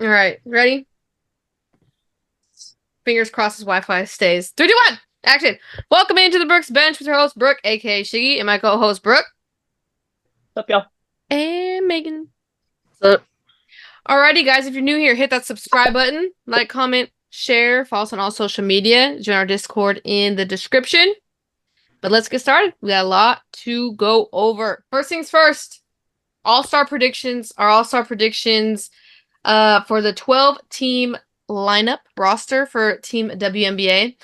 All right, ready? Fingers crossed his Wi-Fi stays. 3, 2, 1, action! Welcome into the Brooks Bench with your host, Brooke, aka Shiggy, and my co-host, Brooke. What's up, y'all? And Megan. So, Alrighty, guys, if you're new here, hit that subscribe button, like, comment, share, follow us on all social media, join our Discord in the description. But let's get started. We got a lot to go over. First things first, All-Star predictions. Our All-Star predictions for the 12-team lineup roster for Team WNBA.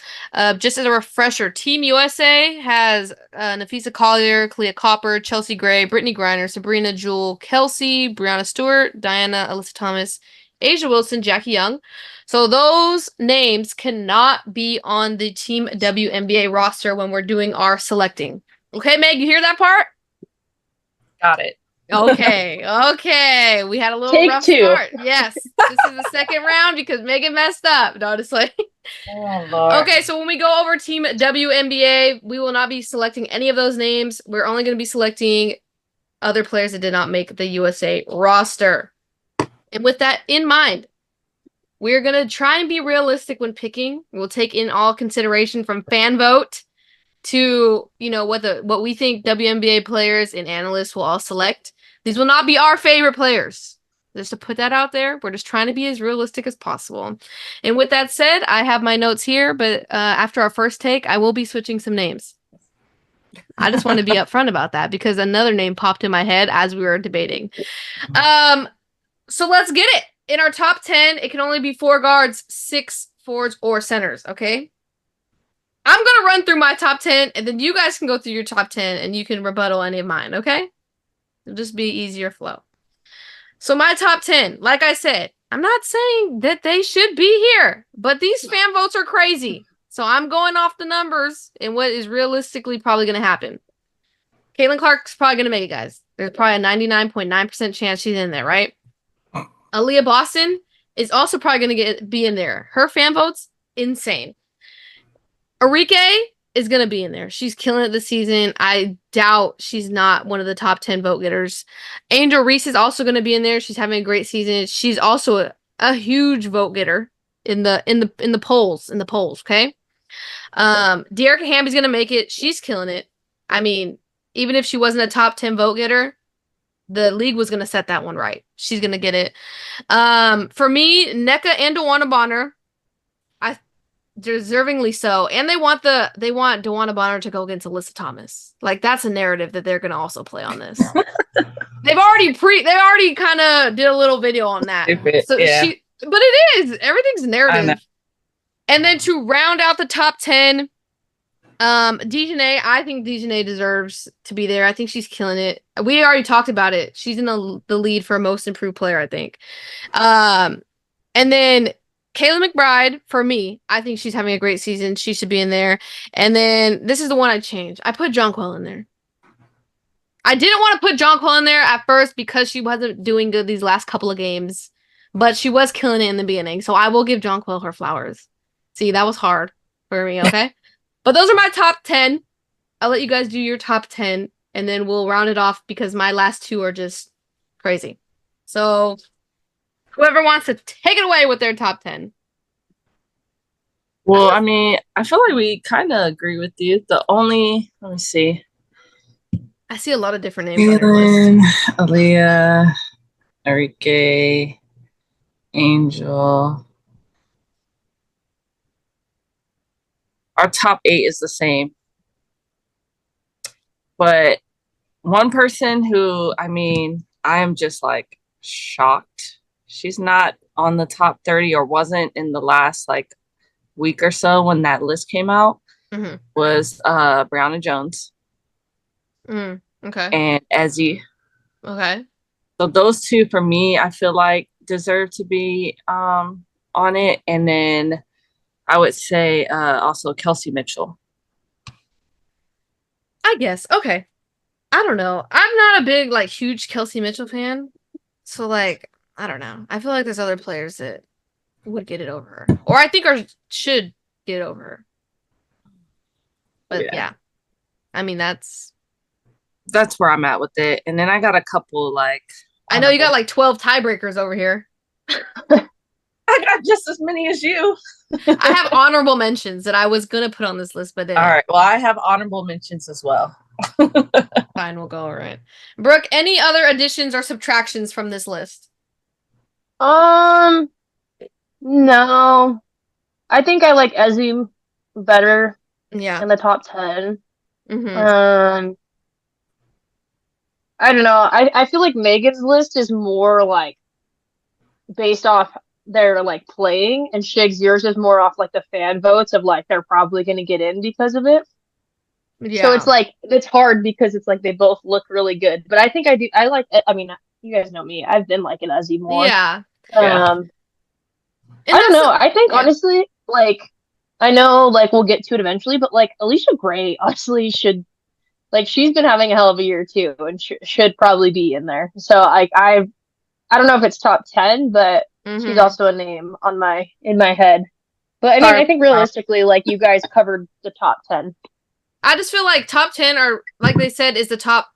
Just as a refresher, Team USA has Nafisa Collier, Clea Copper, Chelsea Gray, Brittany Griner, Sabrina Jewell, Kelsey, Brianna Stewart, Diana, Alyssa Thomas, Asia Wilson, Jackie Young. So those names cannot be on the Team WNBA roster when we're doing our selecting. Okay, Meg, you hear that part? got it. Okay. We had a little Take rough two. start. Yes. This is the second round because Megan messed up. No, just like. Oh, Lord. Okay, so when we go over Team WNBA, we will not be selecting any of those names. We're only going to be selecting other players that did not make the USA roster. And with that in mind, we're going to try and be realistic when picking. We'll take in all consideration from fan vote to, what we think WNBA players and analysts will all select. These will not be our favorite players. Just to put that out there, we're just trying to be as realistic as possible. And with that said, I have my notes here, but after our first take, I will be switching some names. I just want to be upfront about that because another name popped in my head as we were debating. So let's get it. In our top 10, it can only be 4 guards, 6 forwards, or centers, okay? I'm going to run through my top 10, and then you guys can go through your top 10, and you can rebuttal any of mine, okay? It'll just be easier flow. So my top 10, like I said, I'm not saying that they should be here, but these fan votes are crazy. So I'm going off the numbers and what is realistically probably going to happen. Caitlin Clark's probably going to make it, guys. There's probably a 99.9% chance she's in there, right? Aaliyah Boston is also probably going to be in there. Her fan votes, insane. Arike is going to be in there. She's killing it this season. I doubt she's not one of the top 10 vote getters. Angel Reese is also going to be in there. She's having a great season. She's also a huge vote getter in the polls, okay? Dearica Hamby's going to make it. She's killing it. I mean, even if she wasn't a top 10 vote getter, the league was going to set that one right. She's going to get it. For me, Nneka and DeWanna Bonner, deservingly so, and they want DeWanna Bonner to go against Alyssa Thomas. Like that's a narrative that they're gonna also play on this. They already kind of did a little video on that. So yeah. But it is everything's narrative. And then to round out the top 10, Dejanay, I think Dejanay deserves to be there. I think she's killing it. We already talked about it. She's in the lead for most improved player, I think. And then Kayla McBride, for me, I think she's having a great season. She should be in there. And then this is the one I changed. I put Jonquel in there. I didn't want to put Jonquel in there at first because she wasn't doing good these last couple of games. But she was killing it in the beginning. So I will give Jonquel her flowers. See, that was hard for me, okay? But those are my top 10. I'll let you guys do your top 10. And then we'll round it off because my last 2 are just crazy. So whoever wants to take it away with their top 10. Well, I mean, I feel like we kind of agree with you. Let me see. I see a lot of different names on your list. Aaliyah, Arike, Angel. Our top 8 is the same. But one person who, I mean, I am just like shocked. She's not on the top 30 or wasn't in the last like week or so when that list came out. Mm-hmm. Was Brianna Jones. Okay. And Ezzy. Okay. So those 2 for me, I feel like deserve to be on it. And then I would say also Kelsey Mitchell. I guess. Okay. I don't know. I'm not a big, like, huge Kelsey Mitchell fan. So, like, I don't know. I feel like there's other players that would get it over her. Or I think should get over her. But, yeah. I mean, that's where I'm at with it. And then I got a couple, like... I know you got, like, 12 tiebreakers over here. got just as many as you. I have honorable mentions that I was gonna put on this list, but didn't. All right. Well, I have honorable mentions as well. Fine, we'll go right. Brooke, any other additions or subtractions from this list? No. I think I like Ezzy better Yeah. in the top 10. Mm-hmm. I don't know. I feel like Megan's list is more like based off their like playing, and Shig's yours is more off like the fan votes of like they're probably gonna get in because of it. So Yeah. it's like it's hard because it's like they both look really good. But I think I like I mean, you guys know me. I've been liking Ezzy more. Yeah. Yeah. And I don't that's know. I think yeah. honestly, like I know like we'll get to it eventually, but like Alicia Gray honestly should like she's been having a hell of a year too, and should probably be in there. So like I don't know if it's top 10, but she's Mm-hmm. also a name on my in my head. But I mean, I Sorry. think realistically, like you guys covered the top 10. I just feel like top 10 are, like they said, is the top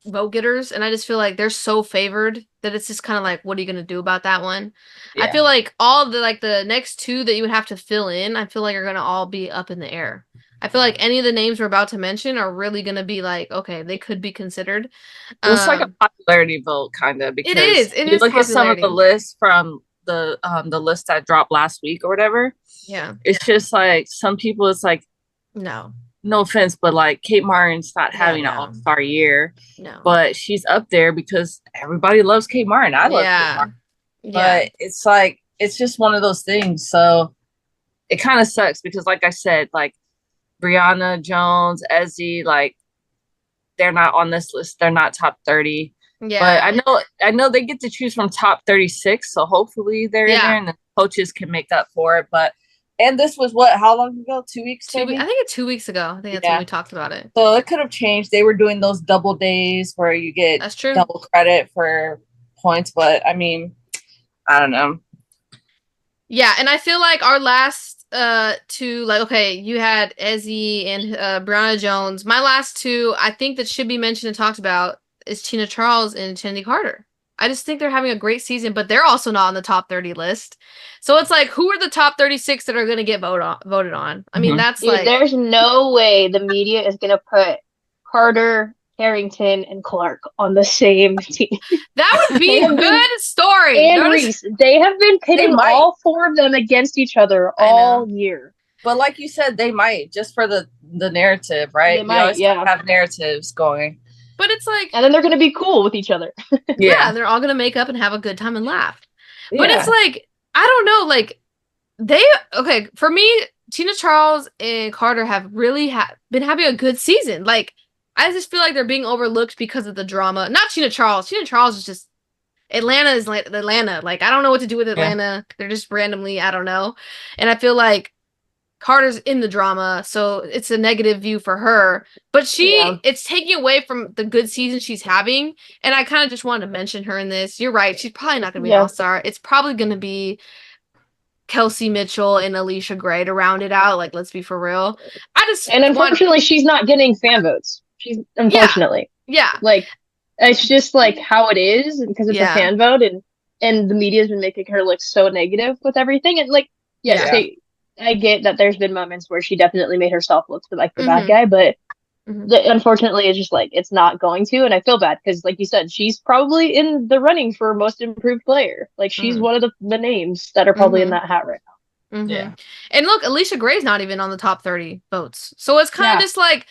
vote getters, and I just feel like they're so favored that it's just kind of like, what are you gonna do about that one? I Yeah. feel like all the like the next two that you would have to fill in, I feel like are gonna all be up in the air. I feel like any of the names we're about to mention are really gonna be like, okay, they could be considered. It's like a popularity vote, kind of, It because is. It you is look at some of the popularity. lists from the list that dropped last week or whatever. Yeah. It's just like some people. It's like No. no offense, but like Kate Martin's not Yeah, having an no. all-star year, No. but she's up there because everybody loves Kate Martin. I love Kate Martin, Yeah. but it's like it's just one of those things. So it kind of sucks because, like I said, like Brianna Jones, Ezzy, like they're not on this list. They're not top 30. But Yeah. I know they get to choose from top 36, so hopefully they're in there Yeah. and the coaches can make up for it. But and this was what, how long ago? 2 weeks, I maybe? think it's 2 weeks ago. I think that's when Yeah. we talked about it. So it could have changed. They were doing those double days where you get That's true. double credit for points, but I mean, I don't know. Yeah, and I feel like our last two, like, okay, you had Ezzy and Brianna Jones. My last two, I think that should be mentioned and talked about is Tina Charles and Chandy Carter. I just think they're having a great season, but they're also not on the top 30 list. So it's like, who are the top 36 that are going to get voted on? I mean, Mhm. that's Dude, like there's no way the media is gonna put Carter, Harrington, and Clark on the same team. that would be a good story. And Notice- Reese, they have been pitting might. all four of them against each other I all know. year. But like you said, they might just for the narrative, right? They We might, always yeah. have narratives going. But it's like, And then they're gonna be cool with each other. yeah, they're all going to make up and have a good time and laugh. But Yeah. it's like, I don't know, like, okay, for me, Tina Charles and Carter have really been having a good season. Like, I just feel like they're being overlooked because of the drama. Not Tina Charles. Tina Charles is just, Atlanta is like Atlanta. Like, I don't know what to do with Atlanta. They're just randomly, I don't know. And I feel like Carter's in the drama, so it's a negative view for her. But it's taking away from the good season she's having. And I kind of just wanted to mention her in this. You're right. She's probably not going to be an all-star. It's probably going to be Kelsey Mitchell and Alicia Gray to round it out. Like, let's be for real. And unfortunately, she's not getting fan votes. She's unfortunately. Yeah. Like, it's just like how it is because it's a fan vote, and the media's been making her look so negative with everything. And like, I get that there's been moments where she definitely made herself look like the bad guy, but unfortunately, it's just like it's not going to. And I feel bad because, like you said, she's probably in the running for most improved player. Like, she's one of the names that are probably in that hat right now. Yeah. And look, Alicia Gray's not even on the top 30 votes. So it's kind of just like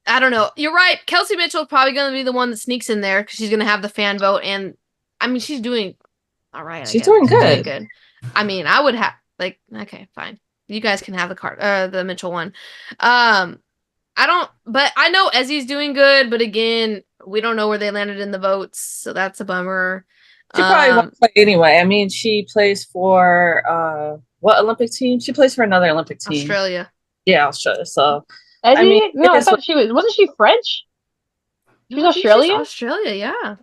I don't know. You're right. Kelsey Mitchell's probably going to be the one that sneaks in there because she's going to have the fan vote. And I mean, she's doing all right. She's doing good. I mean, I would have okay, fine. You guys can have the Mitchell one. But I know Ezzy's doing good, but again, we don't know where they landed in the votes, so that's a bummer. She probably won't play anyway. I mean, she plays for what Olympic team? She plays for another Olympic team. Australia. Yeah, Australia. So Ezzy? I mean, no, I thought she wasn't she French? She's Australian? Australia, yeah.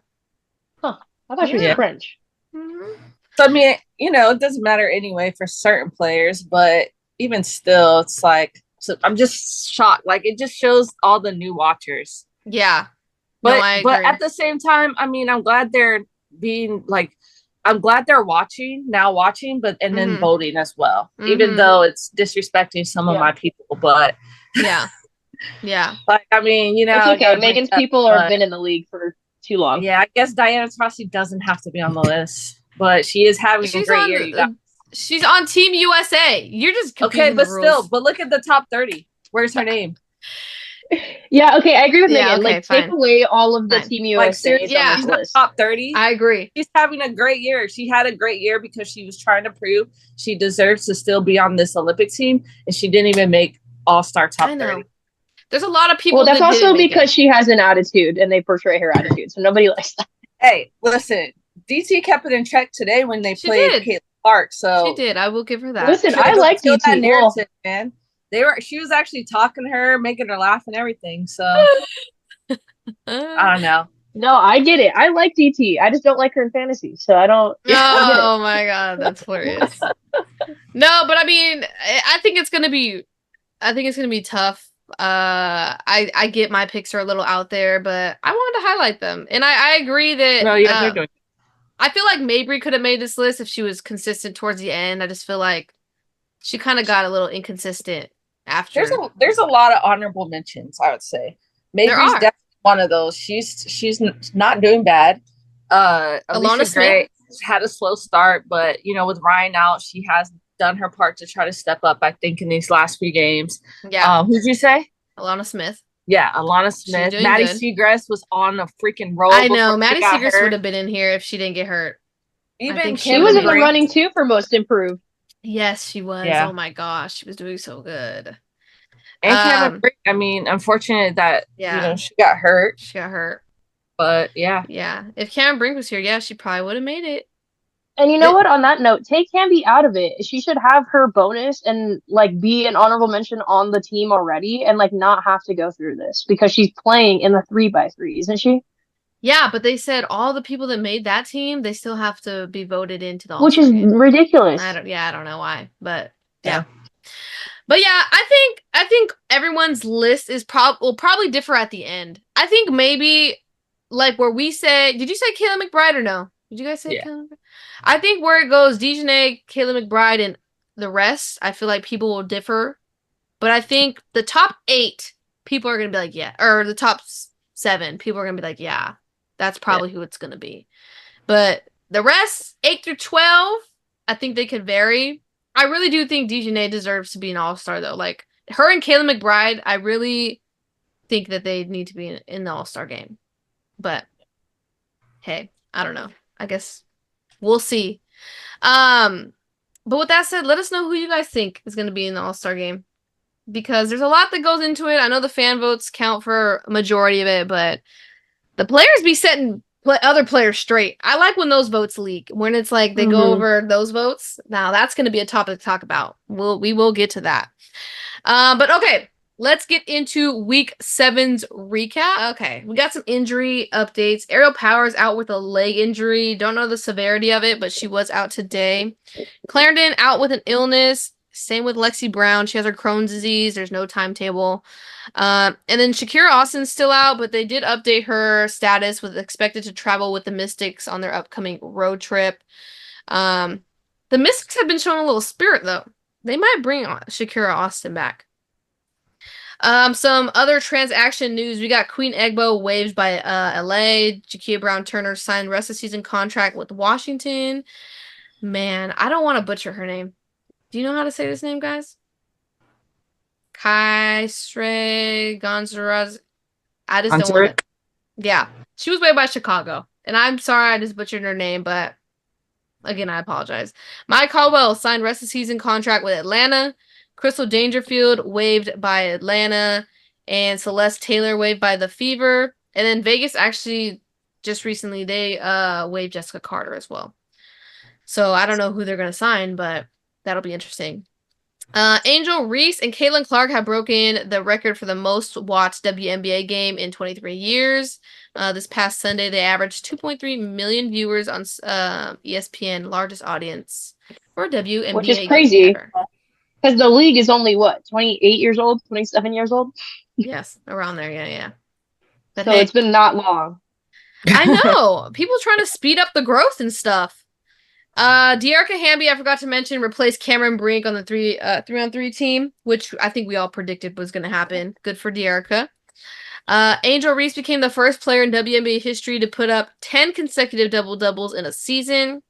Huh. I thought she was French. Mm-hmm. So I mean, it doesn't matter anyway for certain players, but even still, it's like I'm just shocked. Like, it just shows all the new watchers. Yeah. But at the same time, I mean, I'm glad they're being like, I'm glad they're watching, but then voting as well. Even Mm-hmm. though it's disrespecting some of my people, but yeah. like I mean, it's okay. Megan's people have been in the league for too long. Yeah, I guess Diana Taurasi doesn't have to be on the list, but she is having a great year. She's on Team USA. You're just okay, but still, but look at the top 30. Where's her name? Yeah, okay, I agree with Megan. Like, take away all of the Team USA on this list. Top 30. I agree. She's having a great year. She had a great year because she was trying to prove she deserves to still be on this Olympic team, and she didn't even make All-Star top 30. There's a lot of people. Well, that's also because she has an attitude, and they portray her attitude, so nobody likes that. Hey, listen, DT kept it in check today when they played Caitlin Clark. So she did. I will give her that. Listen, I like DT. That narrative, man. She was actually talking to her, making her laugh and everything. So I don't know. No, I get it. I like DT. I just don't like her in fantasy, so I don't. Oh my god, that's hilarious. No, but I mean, I think it's gonna be tough. I get my picks are a little out there, but I wanted to highlight them, and I agree that. No, yeah, they're doing. I feel like Mabry could have made this list if she was consistent towards the end. I just feel like she kind of got a little inconsistent after. There's a lot of honorable mentions, I would say. Mabry's definitely one of those. She's not doing bad. Alana Smith had a slow start, but with Ryan out, she has done her part to try to step up, I think, in these last few games. Yeah. Who'd you say? Alana Smith. Yeah, Alana Smith. Maddie Seagrass was on a freaking roll. I know. Maddie Seagrass would have been in here if she didn't get hurt. She was in the running too for most improved. Yes, she was. Yeah. Oh my gosh, she was doing so good. And Cameron Brink, I mean, unfortunate that she got hurt. But yeah. If Cameron Brink was here, she probably would have made it. And you know what? On that note, take Canby out of it. She should have her bonus and be an honorable mention on the team already, and not have to go through this because she's playing in the 3x3, isn't she? Yeah, but they said all the people that made that team, they still have to be voted into the All-Star which is game. Ridiculous. I don't know why, but yeah. But yeah, I think everyone's list will probably differ at the end. I think maybe where we say, did you say Kayla McBride or no? Did you guys say Kayla McBride? I think where it goes, Dejanay, Kayla McBride, and the rest, I feel like people will differ. But I think the top 8 people are going to be like, yeah. Or the top 7 people are going to be like, yeah. That's probably who it's going to be. But the rest, 8 through 12, I think they could vary. I really do think Dejanay deserves to be an all-star, though. Her and Kayla McBride, I really think that they need to be in the all-star game. But, hey, I don't know. I guess we'll see. But with that said, let us know who you guys think is going to be in the all-star game. Because there's a lot that goes into it. I know the fan votes count for a majority of it, but the players be setting other players straight. I like when those votes leak. When it's they go over those votes. Now, that's going to be a topic to talk about. We will get to that. But okay, let's get into Week 7's recap. Okay, we got some injury updates. Ariel Powers out with a leg injury. Don't know the severity of it, but she was out today. Clarendon out with an illness. Same with Lexi Brown. She has her Crohn's disease. There's no timetable. And then Shakira Austin's still out, but they did update her status with expected to travel with the Mystics on their upcoming road trip. The Mystics have been showing a little spirit, though. They might bring Shakira Austin back. Some other transaction news. We got Queen Egbo waived by LA. Jakia Brown-Turner signed rest of season contract with Washington. Man, I don't want to butcher her name. Do you know how to say this name, guys? Kaisre Gonzalez. I just don't want it. Yeah. She was waived by Chicago. And I'm sorry I just butchered her name, but again, I apologize. Maya Caldwell signed rest of season contract with Atlanta. Crystal Dangerfield waived by Atlanta. And Celeste Taylor waived by the Fever. And then Vegas actually just recently they waived Jessica Carter as well. So I don't know who they're gonna sign, but that'll be interesting. Angel Reese and Caitlin Clark have broken the record for the most watched WNBA game in 23 years. This past Sunday, they averaged 2.3 million viewers on ESPN, largest audience for WNBA. Which is crazy, because the league is only, 28 years old, 27 years old? Yes, around there, yeah. But so it's been not long. I know. People trying to speed up the growth and stuff. Dearica Hamby, I forgot to mention, replaced Cameron Brink on the 3-on-3 team, which I think we all predicted was going to happen. Good for Dearica. Angel Reese became the first player in WNBA history to put up 10 consecutive double-doubles in a season.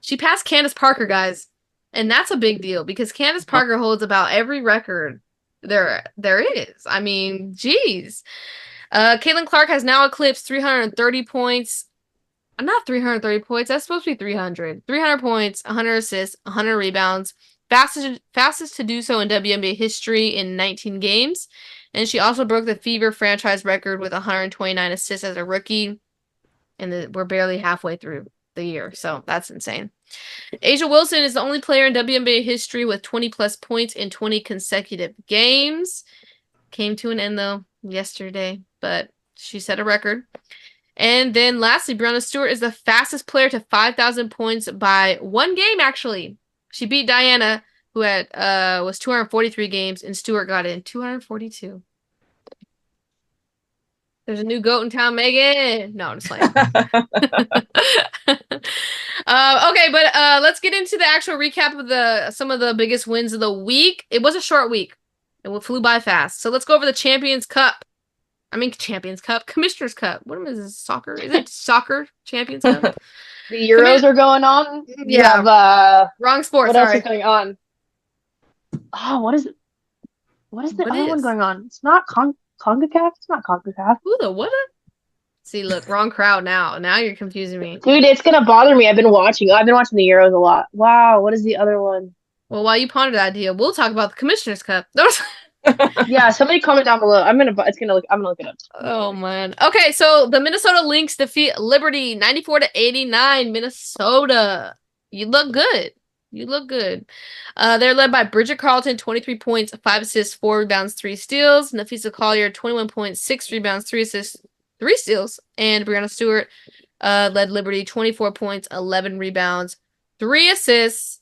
She passed Candace Parker, guys. And that's a big deal because Candace Parker holds about every record there is. I mean, geez. Caitlin Clark has now eclipsed 330 points. Not 330 points. That's supposed to be 300. 300 points, 100 assists, 100 rebounds. Fastest to do so in WNBA history in 19 games. And she also broke the Fever franchise record with 129 assists as a rookie. And we're barely halfway through the year, so that's insane. Asia Wilson is the only player in WNBA history with 20-plus points in 20 consecutive games. Came to an end, though, yesterday, but she set a record. And then lastly, Breonna Stewart is the fastest player to 5,000 points by one game, actually. She beat Diana, who was 243 games, and Stewart got in 242. There's a new goat in town, Megan. No, I'm just like. Okay, but let's get into the actual recap of some of the biggest wins of the week. It was a short week. It flew by fast. So let's go over the Champions Cup. Champions Cup, Commissioner's Cup. What is this? Soccer? Is it soccer Champions Cup? The Euros are going on. Yeah. You have, wrong sport. What sorry. else is going on? Oh, what is it? What is the other one going on? It's not CONCACAF. It's not CONCACAF. Who the what? See, look, wrong crowd now. Now you're confusing me. Dude, it's gonna bother me. I've been watching the Euros a lot. Wow, what is the other one? Well, while you ponder that idea, we'll talk about the Commissioner's Cup. Yeah, somebody comment down below. I'm gonna look it up. Oh man. Okay, so the Minnesota Lynx defeat Liberty 94-89. Minnesota. You look good. They're led by Bridget Carlton, 23 points, 5 assists, 4 rebounds, 3 steals. Nafisa Collier, 21 points, 6 rebounds, 3 assists, 3 steals. And Breonna Stewart led Liberty, 24 points, 11 rebounds, 3 assists.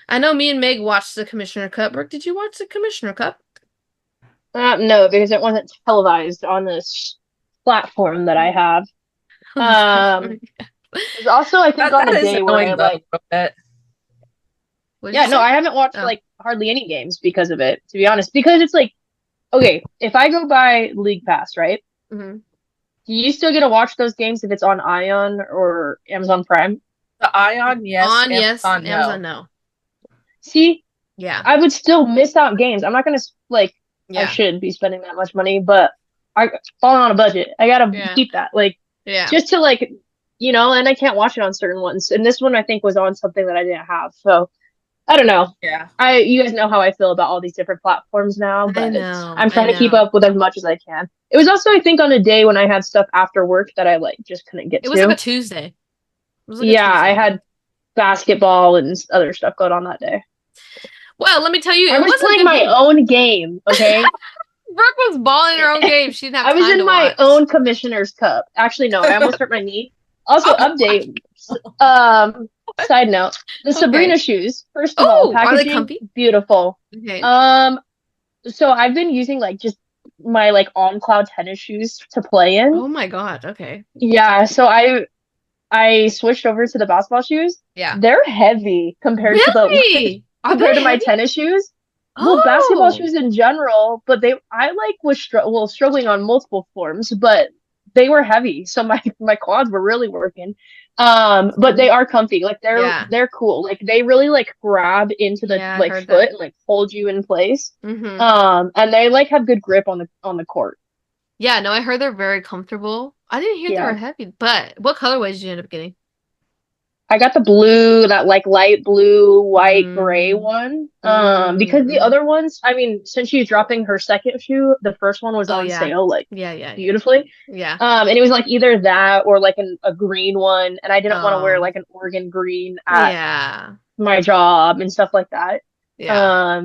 I know me and Meg watched the Commissioner Cup. Brooke, did you watch the Commissioner Cup? No, because it wasn't televised on this platform that I have. There's also, I think, on the day where I haven't watched hardly any games because of it, to be honest. Because it's like, okay, if I go by League Pass, right? Mm-hmm. Do you still get to watch those games if it's on Ion or Amazon Prime? The Ion, yes. Amazon, yes. Amazon, no. See? Yeah. I would still miss out games. I'm not going to, I shouldn't be spending that much money, but I'm falling on a budget. I got to keep that. Just to, and I can't watch it on certain ones. And this one, I think, was on something that I didn't have. So, I don't know. Yeah. You guys know how I feel about all these different platforms now, but I'm trying to keep up with as much as I can. It was also, I think, on a day when I had stuff after work that I, just couldn't get to. It was like a Tuesday. I had basketball and other stuff going on that day. Well, let me tell you, I was playing my own game, okay? Brooke was balling her own game. She didn't have time I was in my own Commissioner's Cup. Actually, no, I almost hurt my knee. Also, update. Side note: the Sabrina shoes. First of all, packaging, are they comfy? Beautiful. Okay. So I've been using just my on cloud tennis shoes to play in. Oh my god. Okay. Yeah. So I switched over to the basketball shoes. Yeah. They're heavy compared to my tennis shoes. Well, basketball shoes in general, but I was struggling on multiple forms, but they were heavy, so my quads were really working. But they are comfy. They're cool. They really grab into the foot and hold you in place. Mm-hmm. And they have good grip on the court. Yeah, no, I heard they're very comfortable. I didn't hear they were heavy, but what colorways did you end up getting? I got the blue, that light blue, white, gray one. Because the other ones, since she's dropping her second shoe, the first one was on sale, beautifully. Yeah. And it was either that or a green one, and I didn't want to wear an Oregon green at my job and stuff like that. Yeah.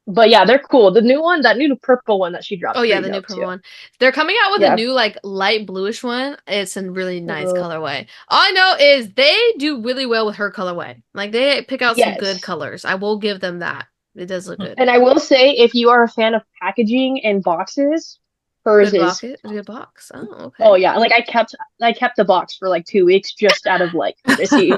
But yeah, they're cool. The new one, that new purple one that she dropped. Oh yeah, the new purple one. They're coming out with a new light bluish one. It's a really nice colorway. All I know is they do really well with her colorway. They pick out some good colors. I will give them that. It does look good. And I will say, if you are a fan of packaging and boxes, hers is a good box. Oh, okay. Oh yeah, I kept the box for 2 weeks just out of courtesy.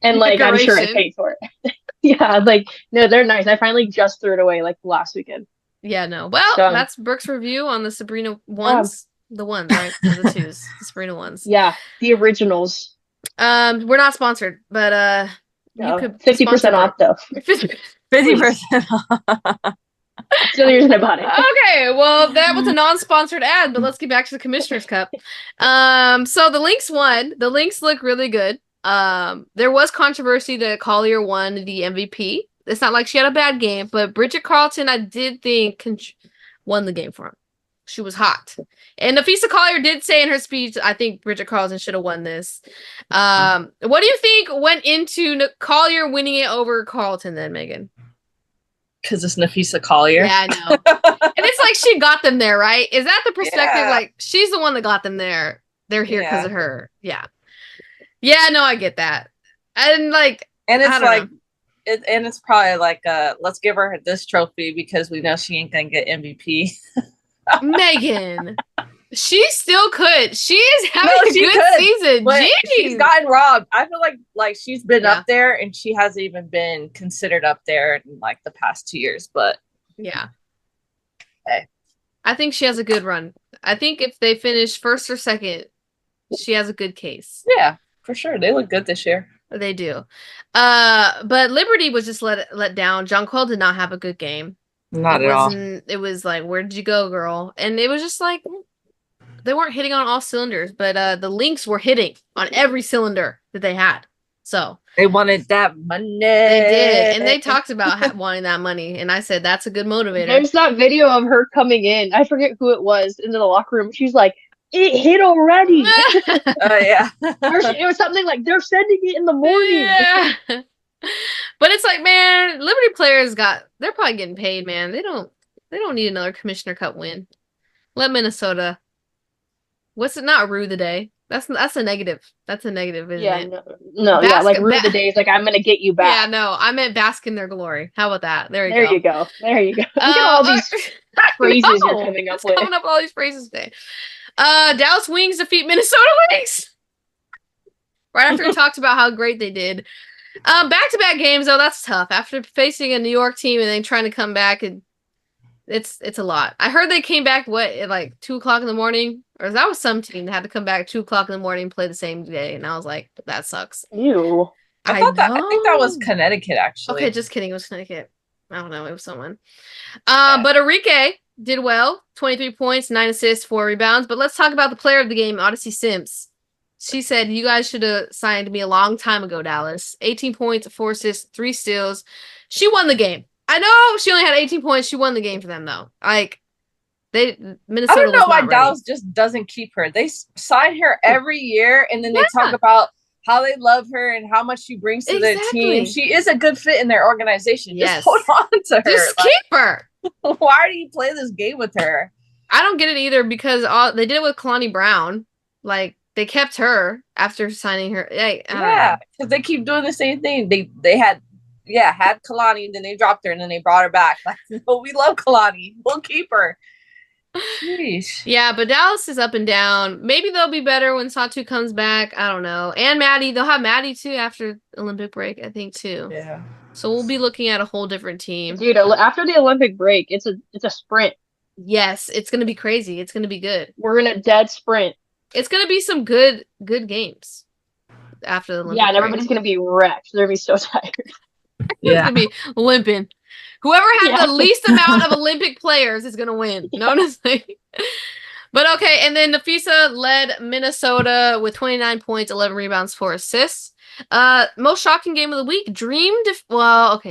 And like I'm sure I Decoration. paid for it. Yeah, like no, they're nice. I finally just threw it away like last weekend. Yeah, no. Well, So that's Brooke's review on the Sabrina um, ones. The ones, right? Or the twos. The Sabrina ones. yeah, the originals. We're not sponsored, but you No, could 50% sponsor off Brooke. though. 50%. That's the only reason I bought it. Okay, well, that was a non-sponsored ad, but let's get back to the Commissioner's Cup. So the Lynx won. The Lynx look really good. There was controversy that Collier won the MVP. It's not like she had a bad game, but Bridget Carlton, I did think, won the game for him. She was hot. And Nafisa Collier did say in her speech, I think Bridget Carlton should have won this. What do you think went into Collier winning it over Carlton then, Megan? Because it's Nafisa Collier. Yeah, I know. And it's like she got them there, right? Is that the perspective? Yeah. Like, she's the one that got them there. They're here because of her. Yeah. Yeah, no, I get that. And like, and it's like, and it's probably like, let's give her this trophy because we know she ain't gonna get MVP. Megan, she still could. She is having a good season. Jeez. She's gotten robbed. I feel like she's been up there and she hasn't even been considered up there in like the past 2 years. But yeah, hey, I think she has a good run. I think if they finish first or second, she has a good case. Yeah, for sure. They look good this year. They do. But Liberty was just let down. Jonquil did not have a good game. Not at all. It was like, where did you go, girl? And it was just like, they weren't hitting on all cylinders, but the Lynx were hitting on every cylinder that they had. So they wanted that money. They did, and they talked about wanting that money. And I said, that's a good motivator. There's that video of her coming in. I forget who it was into the locker room. She's like, it hit already. Oh yeah. It was something like they're sending it in the morning. Yeah. But it's like, man, Liberty players they're probably getting paid, man. They don't need another Commissioner Cup win. Let Minnesota. What's it not rue the day? That's a negative. That's a negative, isn't it? No, like rue the day is like I'm gonna get you back. Yeah, no, I meant bask in their glory. How about that? There you go. There you go. Look at all these phrases you're coming up with. Coming up with all these phrases today. Dallas Wings defeat Minnesota Lynx. Right after we talked about how great they did. Back-to-back games, though, that's tough. After facing a New York team and then trying to come back, it's a lot. I heard they came back, at like 2 o'clock in the morning? Or that was some team that had to come back at 2 o'clock in the morning and play the same day. And I was like, that sucks. Ew. I think that was Connecticut, actually. Okay, just kidding. It was Connecticut. I don't know. It was someone. But Enrique did well. 23 points, 9 assists, 4 rebounds. But let's talk about the player of the game, Odyssey Sims. She said, you guys should have signed me a long time ago, Dallas. 18 points, 4 assists, 3 steals. She won the game. I know she only had 18 points. She won the game for them, though. Like, Minnesota. I don't know why Dallas just doesn't keep her. They sign her every year, and then they talk about how they love her and how much she brings to their team. She is a good fit in their organization. Yes. Just hold on to her. Just keep her. Why do you play this game with her? I don't get it either because they did it with Kalani Brown. Like, they kept her after signing her. Yeah, because they keep doing the same thing. They had Kalani, and then they dropped her, and then they brought her back. Like, oh, we love Kalani. We'll keep her. Jeez. Yeah, but Dallas is up and down. Maybe they'll be better when Satu comes back. I don't know. And Maddie. They'll have Maddie, too, after Olympic break, I think, too. Yeah. So we'll be looking at a whole different team. Dude, after the Olympic break, it's a sprint. Yes, it's going to be crazy. It's going to be good. We're in a dead sprint. It's going to be some good games after the Olympic break. And everybody's going to be wrecked. They're going to be so tired. Yeah. It's going to be limping. Whoever has the least amount of Olympic players is going to win. Honestly. But okay, and then Nafisa led Minnesota with 29 points, 11 rebounds, 4 assists. Most shocking game of the week.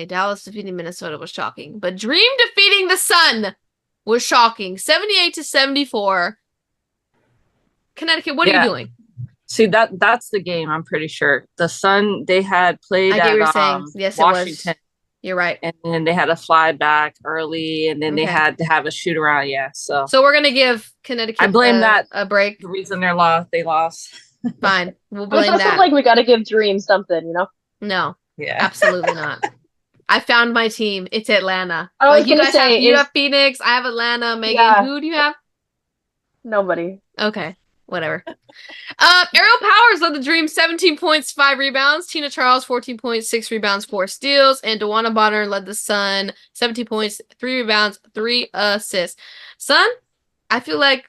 Dallas defeating Minnesota was shocking. But Dream defeating the Sun was shocking. 78-74. Connecticut, what are you doing? See, that's the game, I'm pretty sure. The Sun, they had played I get what you're saying. Yes, Washington. It was. You're right. And then they had to fly back early, and then they had to have a shoot around. Yeah, so we're gonna give Connecticut. I blame that a break. The reason they lost. Fine, we'll blame that. It's like we got to give Dream something, you know? No, absolutely not. I found my team. It's Atlanta. I was gonna say you have Phoenix. I have Atlanta. Megan, who do you have? Nobody. Okay. Whatever. Ariel Powers led the Dream, 17 points, 5 rebounds. Tina Charles, 14 points, 6 rebounds, 4 steals. And Dewana Bonner led the Sun, 17 points, 3 rebounds, 3 assists. Sun, I feel like,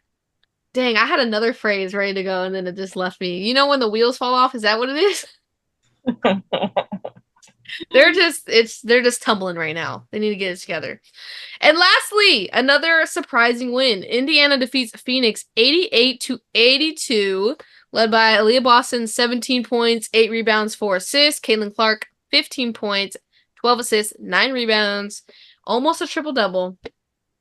dang, I had another phrase ready to go and then it just left me. You know when the wheels fall off? Is that what it is? They're just tumbling right now. They need to get it together. And lastly, another surprising win. Indiana defeats Phoenix 88-82, led by Aaliyah Boston, 17 points, 8 rebounds, 4 assists. Caitlin Clark, 15 points, 12 assists, 9 rebounds. Almost a triple-double.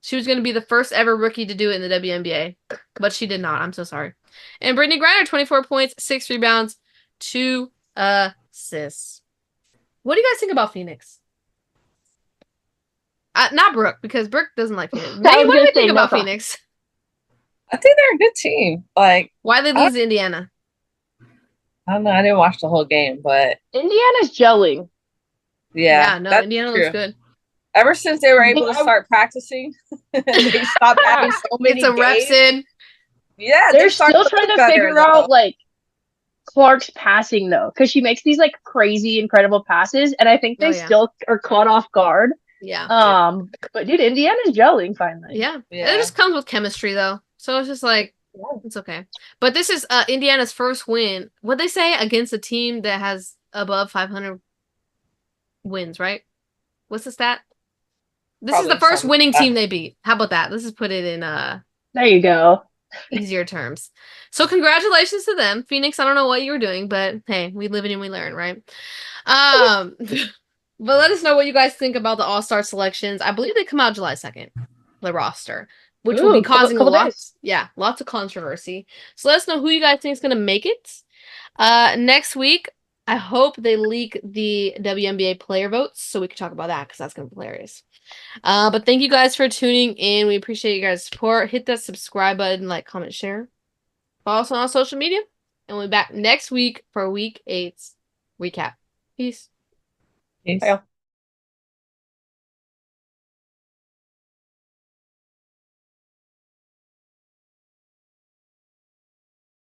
She was going to be the first ever rookie to do it in the WNBA, but she did not. I'm so sorry. And Brittany Griner, 24 points, 6 rebounds, 2 assists. What do you guys think about Phoenix? Not Brooke, because Brooke doesn't like Phoenix. May, what do you think about Phoenix? I think they're a good team. Like, why they lose to Indiana? I don't know. I didn't watch the whole game, but Indiana's gelling. Yeah, no, Indiana looks good. Ever since they were able to start practicing, they stopped having so many Get some reps in. Yeah, they're still trying to figure out like Clark's passing though, because she makes these like crazy, incredible passes, and I think they still are caught off guard. Yeah. But dude, Indiana's gelling finally. Yeah. It just comes with chemistry though, so it's just like it's okay. But this is Indiana's first win. What'd they say against a team that has above 500 wins? Right? What's the stat? This is the first winning team they beat. How about that? Let's just put it in there you go. Easier terms. So congratulations to them. Phoenix, I don't know what you were doing, but hey, we live and we learn, right? But let us know what you guys think about the All-Star selections. I believe they come out July 2nd, the loster, which will be causing lots of controversy. So let us know who you guys think is going to make it. Next week, I hope they leak the WNBA player votes so we can talk about that because that's going to be hilarious. But thank you guys for tuning in. We appreciate you guys' support. Hit that subscribe button, like, comment, share. Follow us on social media. And we'll be back next week for Week 8's recap. Peace. Peace. Bye.